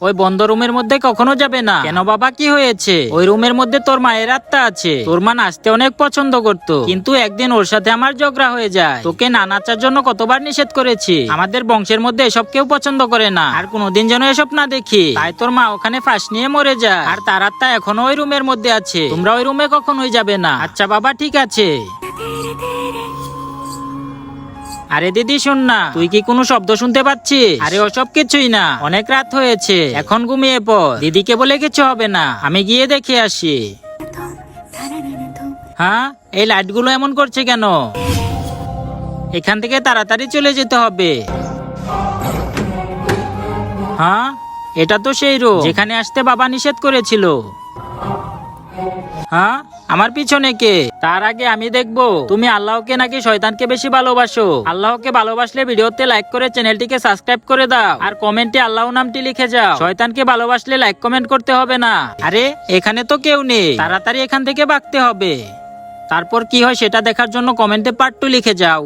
ওই বন্ধ রুমের মধ্যে কখনো যাবে না। কেন বাবা, কি হয়েছে? ওই রুমের মধ্যে তোর মায়ের আত্মা আছে। তোর মা নাচতে অনেক পছন্দ করত, কিন্তু একদিন ওর সাথে আমার ঝগড়া হয়ে যায়। তোকে না নাচার জন্য কতবার নিষেধ করেছি। আমাদের বংশের মধ্যে এসব কেউ পছন্দ করে না, আর কোনোদিন যেন এসব না দেখি। তাই তোর মা ওখানে ফাঁস নিয়ে মরে যায়, আর তার আত্মা এখনো ওই রুমের মধ্যে আছে। তোমরা ওই রুমে কখনোই যাবে না। আচ্ছা বাবা, ঠিক আছে। আরে দিদি শোন না, তুই কি কোনো শব্দ শুনতে পাচ্ছিস? আরে ওসব কিছুই না, অনেক রাত হয়েছে, এখন ঘুমিয়ে পড়। দিদিকে বলে কিছু হবে না, আমি গিয়ে দেখে আসি। হ্যাঁ, এই লাইটগুলো এমন করছে কেন? এখান থেকে তাড়াতাড়ি চলে যেতে হবে। হ্যাঁ, এটা তো সেই রোড যেখানে আসতে বাবা নিষেধ করেছিল। হ্যাঁ, আমার পিছনে কে? তার আগে আমি দেখবো তুমি আল্লাহকে নাকি শয়তানকে বেশি ভালোবাসো। আল্লাহকে ভালোবাসলে ভিডিওতে লাইক করে চ্যানেলটিকে সাবস্ক্রাইব করে দাও, আর কমেন্টে আল্লাহ নামটি লিখে যাও। শয়তানকে ভালোবাসলে লাইক কমেন্ট করতে হবে না। আরে এখানে তো কেউ নেই, তাড়াতাড়ি এখান থেকে ভাগতে হবে। তারপর কি হয় সেটা দেখার জন্য কমেন্টে পার্ট 2 লিখে যাও।